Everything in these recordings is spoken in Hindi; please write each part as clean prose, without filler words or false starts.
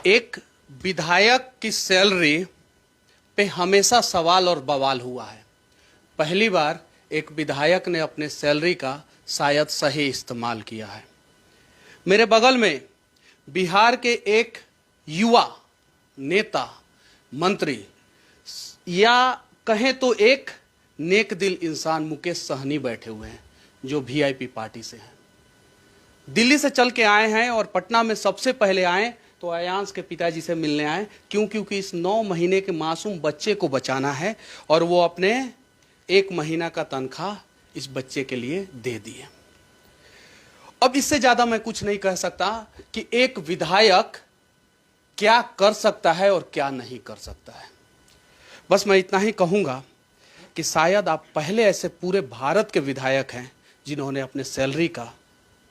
एक विधायक की सैलरी पे हमेशा सवाल और बवाल हुआ है। पहली बार एक विधायक ने अपने सैलरी का शायद सही इस्तेमाल किया है। मेरे बगल में बिहार के एक युवा नेता, मंत्री या कहें तो एक नेक दिल इंसान मुकेश सहनी बैठे हुए हैं, जो वीआईपी पार्टी से हैं। दिल्ली से चल के आए हैं और पटना में सबसे पहले आए तो अयांश के पिताजी से मिलने आए। क्योंकि इस 9 महीने के मासूम बच्चे को बचाना है और वो अपने 1 महीना का तनख्वाह इस बच्चे के लिए दे दिए। अब इससे ज्यादा मैं कुछ नहीं कह सकता कि एक विधायक क्या कर सकता है और क्या नहीं कर सकता है। बस मैं इतना ही कहूंगा कि शायद आप पहले ऐसे पूरे भारत के विधायक हैं जिन्होंने अपने सैलरी का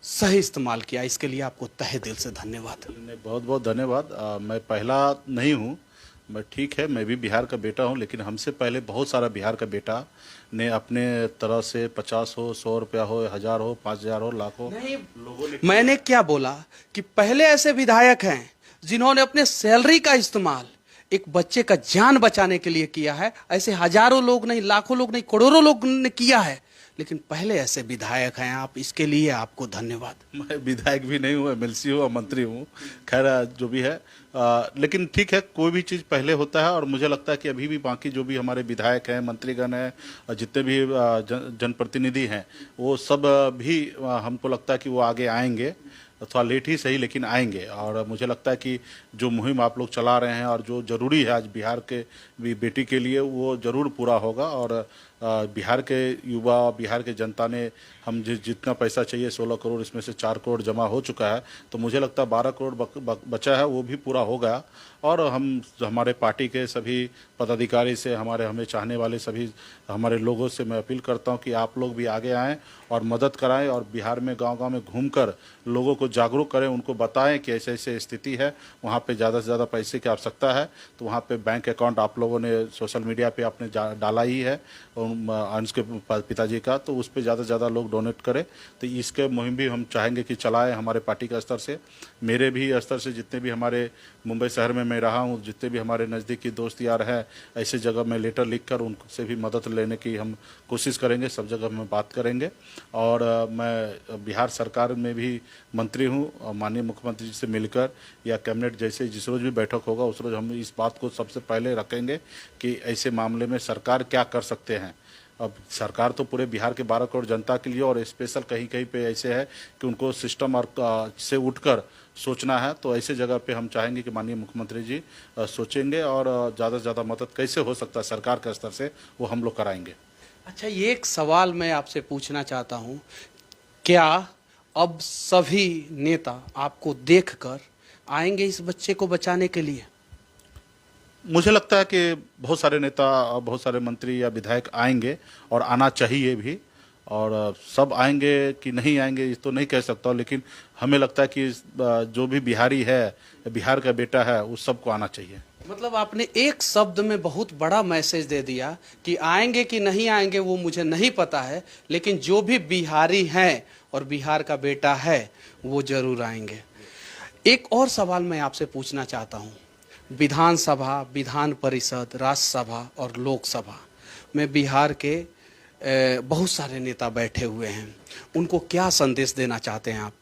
सही इस्तेमाल किया। इसके लिए आपको तहे दिल से धन्यवाद। बहुत बहुत धन्यवाद। मैं पहला नहीं हूँ, मैं ठीक है, मैं भी बिहार का बेटा हूँ, लेकिन हमसे पहले बहुत सारा बिहार का बेटा ने अपने तरह से 50 हो, 100 रुपया हो, 1000 हो, 5000 हो, लाख हो, नहीं, लोगों ने मैंने क्या बोला कि पहले ऐसे विधायक हैं जिन्होंने अपने सैलरी का इस्तेमाल एक बच्चे का जान बचाने के लिए किया है। ऐसे हजारों लोग नहीं, लाखों लोग नहीं, करोड़ों लोग ने किया है, लेकिन पहले ऐसे विधायक हैं आप। इसके लिए आपको धन्यवाद। मैं विधायक भी नहीं हूँ, एमएलसी हूँ और मंत्री हूँ, खैर जो भी है। लेकिन ठीक है, कोई भी चीज़ पहले होता है और मुझे लगता है कि अभी भी बाकी जो भी हमारे विधायक हैं, मंत्रीगण हैं, जितने भी जनप्रतिनिधि हैं, वो सब भी हमको लगता है कि वो आगे आएंगे, थोड़ा लेट ही सही लेकिन आएंगे। और मुझे लगता है कि जो मुहिम आप लोग चला रहे हैं और जो ज़रूरी है आज बिहार के भी बेटी के लिए, वो ज़रूर पूरा होगा। और बिहार के युवा, बिहार के जनता ने हम जितना पैसा चाहिए 16 करोड़, इसमें से 4 करोड़ जमा हो चुका है, तो मुझे लगता है 12 करोड़ बचा है, वो भी पूरा होगा। और हम हमारे पार्टी के सभी पदाधिकारी से, हमें चाहने वाले सभी हमारे लोगों से मैं अपील करता हूं कि आप लोग भी आगे आएँ और मदद कराएं और बिहार में गांव-गांव में घूमकर लोगों को जागरूक करें, उनको बताएं कि ऐसे ऐसे स्थिति है, वहाँ पे ज़्यादा से ज़्यादा पैसे की आवश्यकता है। तो वहाँ पे बैंक अकाउंट आप लोगों ने सोशल मीडिया पे आपने डाला ही है अंश के पिताजी का, तो उस पर ज़्यादा से ज़्यादा लोग डोनेट करें। तो इसके मुहिम भी हम चाहेंगे कि चलाएं हमारे पार्टी के स्तर से, मेरे भी स्तर से, जितने भी हमारे मुंबई शहर में मैं रहा हूँ, जितने भी हमारे नज़दीकी दोस्त यार हैं, ऐसे जगह में लेटर लिखकर उनसे भी मदद लेने की हम कोशिश करेंगे, सब जगह में बात करेंगे। और मैं बिहार सरकार में भी मंत्री हूँ, माननीय मुख्यमंत्री जी से मिलकर या कैबिनेट जैसे जिस रोज़ भी बैठक होगा उस रोज़ हम इस बात को सबसे पहले रखेंगे कि ऐसे मामले में सरकार क्या कर सकते हैं। अब सरकार तो पूरे बिहार के 12 करोड़ जनता के लिए, और स्पेशल कहीं कहीं पे ऐसे है कि उनको सिस्टम और से उठकर सोचना है, तो ऐसे जगह पे हम चाहेंगे कि माननीय मुख्यमंत्री जी सोचेंगे और ज़्यादा से ज़्यादा मदद कैसे हो सकता है सरकार के स्तर से, वो हम लोग कराएंगे। अच्छा, ये एक सवाल मैं आपसे पूछना चाहता हूँ, क्या अब सभी नेता आपको देखकर आएंगे इस बच्चे को बचाने के लिए? मुझे लगता है कि बहुत सारे नेता, बहुत सारे मंत्री या विधायक आएंगे और आना चाहिए भी, और सब आएंगे कि नहीं आएंगे इस तो नहीं कह सकता, लेकिन हमें लगता है कि जो भी बिहारी है, बिहार का बेटा है, उस सबको आना चाहिए। मतलब आपने एक शब्द में बहुत बड़ा मैसेज दे दिया कि आएंगे कि नहीं आएंगे वो मुझे नहीं पता है, लेकिन जो भी बिहारी हैं और बिहार का बेटा है वो जरूर आएंगे। एक और सवाल मैं आपसे पूछना चाहता हूँ। विधानसभा, विधान परिषद, राज्यसभा और लोकसभा में बिहार के बहुत सारे नेता बैठे हुए हैं, उनको क्या संदेश देना चाहते हैं आप?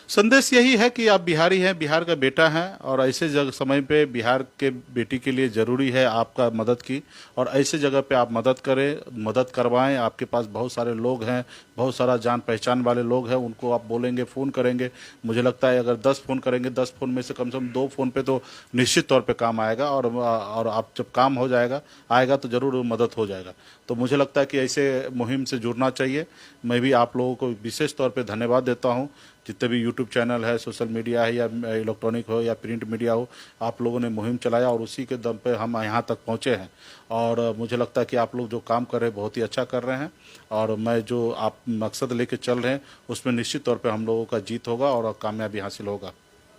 संदेश यही है कि आप बिहारी हैं, बिहार का बेटा हैं, और ऐसे समय पे बिहार के बेटी के लिए ज़रूरी है आपका मदद की, और ऐसे जगह पे आप मदद करें, मदद करवाएं। आपके पास बहुत सारे लोग हैं, बहुत सारा जान पहचान वाले लोग हैं, उनको आप बोलेंगे, फ़ोन करेंगे, मुझे लगता है अगर 10 फ़ोन करेंगे, 10 फ़ोन में से कम 2 फ़ोन पे तो निश्चित तौर पे काम आएगा, और आप जब काम हो जाएगा आएगा तो ज़रूर मदद हो जाएगा। तो मुझे लगता है कि ऐसे मुहिम से जुड़ना चाहिए। मैं भी आप लोगों को विशेष तौर पे धन्यवाद देता हूं, जितने भी यूट्यूब चैनल है, सोशल मीडिया है, या इलेक्ट्रॉनिक हो या प्रिंट मीडिया हो, आप लोगों ने मुहिम चलाया और उसी के दम पे हम यहाँ तक पहुँचे हैं। और मुझे लगता है कि आप लोग जो काम कर रहे हैं बहुत ही अच्छा कर रहे हैं, और मैं जो आप मकसद लेके चल रहे हैं उसमें निश्चित तौर पे हम लोगों का जीत होगा और कामयाबी हासिल होगा।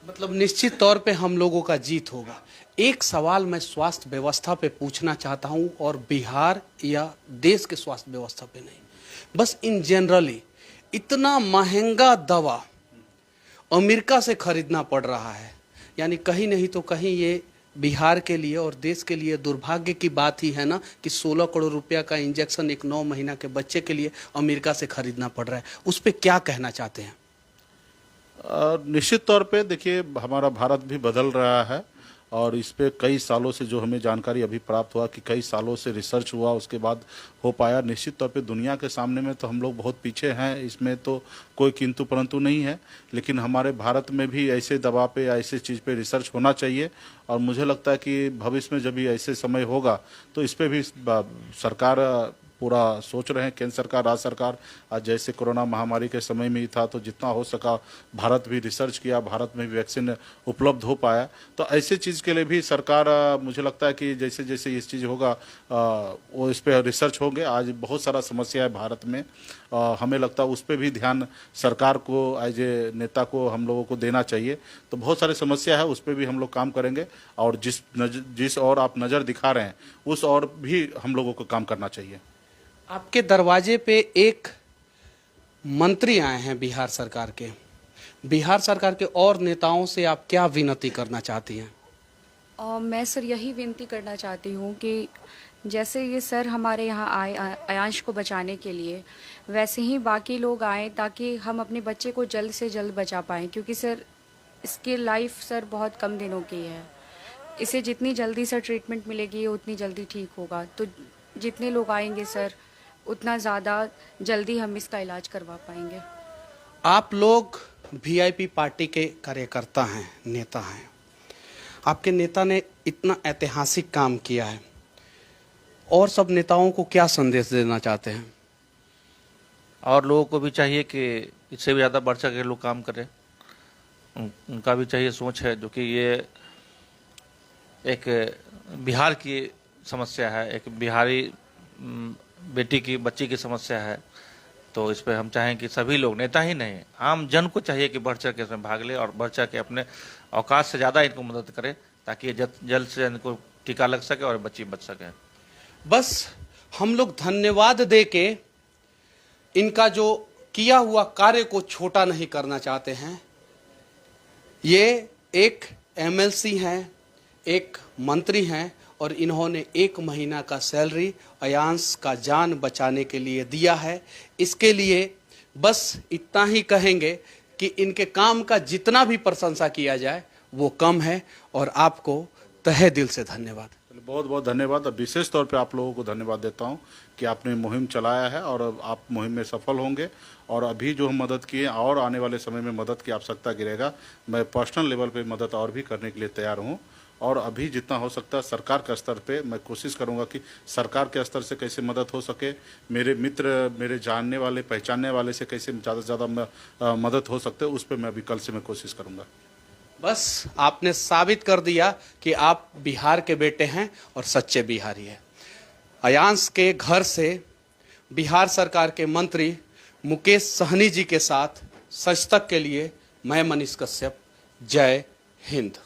मतलब निश्चित तौर पे हम लोगों का जीत होगा। एक सवाल मैं स्वास्थ्य व्यवस्था पे पूछना चाहता हूं, और बिहार या देश के स्वास्थ्य व्यवस्था पे नहीं, बस इन जनरली इतना महंगा दवा अमेरिका से खरीदना पड़ रहा है, यानी कहीं नहीं तो कहीं ये बिहार के लिए और देश के लिए दुर्भाग्य की बात ही है ना कि 16 करोड़ रुपया का इंजेक्शन एक 9 महीना के बच्चे के लिए अमेरिका से खरीदना पड़ रहा है। उस पर क्या कहना चाहते हैं? निश्चित तौर पे देखिए, हमारा भारत भी बदल रहा है और इस पे कई सालों से जो हमें जानकारी अभी प्राप्त हुआ कि कई सालों से रिसर्च हुआ, उसके बाद हो पाया। निश्चित तौर पे दुनिया के सामने में तो हम लोग बहुत पीछे हैं, इसमें तो कोई किंतु परंतु नहीं है, लेकिन हमारे भारत में भी ऐसे दवा पे या ऐसे चीज़ पे रिसर्च होना चाहिए। और मुझे लगता है कि भविष्य में जब भी ऐसे समय होगा तो इस पे भी सरकार पूरा सोच रहे हैं, केंद्र सरकार, राज्य सरकार। आज जैसे कोरोना महामारी के समय में ही था तो जितना हो सका भारत भी रिसर्च किया, भारत में भी वैक्सीन उपलब्ध हो पाया। तो ऐसे चीज़ के लिए भी सरकार, मुझे लगता है कि जैसे जैसे इस चीज़ होगा वो इस पर रिसर्च होंगे। आज बहुत सारा समस्या है भारत में, हमें लगता है उस पर भी ध्यान सरकार को, एज ए नेता को हम लोगों को देना चाहिए। तो बहुत सारी समस्या है, उस पर भी हम लोग काम करेंगे और जिस और आप नज़र दिखा रहे हैं उस और भी हम लोगों को काम करना चाहिए। आपके दरवाजे पे एक मंत्री आए हैं बिहार सरकार के। बिहार सरकार के और नेताओं से आप क्या विनती करना चाहती हैं? मैं सर यही विनती करना चाहती हूँ कि जैसे ये सर हमारे यहाँ आए अयांश को बचाने के लिए, वैसे ही बाकी लोग आएँ ताकि हम अपने बच्चे को जल्द से जल्द बचा पाएँ, क्योंकि सर इसकी लाइफ सर बहुत कम दिनों की है। इसे जितनी जल्दी सर ट्रीटमेंट मिलेगी उतनी जल्दी ठीक होगा। तो जितने लोग आएंगे सर उतना ज़्यादा जल्दी हम इसका इलाज करवा पाएंगे। आप लोग वीआईपी पार्टी के कार्यकर्ता हैं, नेता हैं। आपके नेता ने इतना ऐतिहासिक काम किया है, और सब नेताओं को क्या संदेश देना चाहते हैं? और लोगों को भी चाहिए कि इससे भी ज़्यादा बढ़ चढ़ के लोग काम करें। उनका भी चाहिए सोच है, जो कि ये एक बिहार की समस्या है, एक बिहारी बेटी की, बच्ची की समस्या है। तो इस पे हम चाहें कि सभी लोग, नेता ही नहीं, आम जन को चाहिए कि बढ़ चढ़ के इसमें भाग ले और बढ़ चढ़ के अपने औकात से ज़्यादा इनको मदद करे, ताकि जल्द से जल्द इनको टीका लग सके और बच्ची बच सके। बस हम लोग धन्यवाद दे के इनका जो किया हुआ कार्य को छोटा नहीं करना चाहते हैं। ये एक एमएलसी हैं, एक मंत्री हैं, और इन्होंने 1 महीना का सैलरी अयांश का जान बचाने के लिए दिया है। इसके लिए बस इतना ही कहेंगे कि इनके काम का जितना भी प्रशंसा किया जाए वो कम है, और आपको तहे दिल से धन्यवाद। बहुत बहुत धन्यवाद। और विशेष तौर पे आप लोगों को धन्यवाद देता हूं कि आपने मुहिम चलाया है और आप मुहिम में सफल होंगे। और अभी जो हम मदद किए और आने वाले समय में मदद की आवश्यकता गिरेगा, मैं पर्सनल लेवल पे मदद और भी करने के लिए तैयार हूं। और अभी जितना हो सकता है सरकार के स्तर पे मैं कोशिश करूंगा कि सरकार के स्तर से कैसे मदद हो सके, मेरे मित्र, मेरे जानने वाले, पहचानने वाले से कैसे ज़्यादा से ज़्यादा मदद हो सकते है, उस पर मैं अभी कल से मैं कोशिश करूंगा। बस आपने साबित कर दिया कि आप बिहार के बेटे हैं और सच्चे बिहारी हैं। अयांश के घर से बिहार सरकार के मंत्री मुकेश सहनी जी के साथ सच तक के लिए मैं मनीष कश्यप। जय हिंद।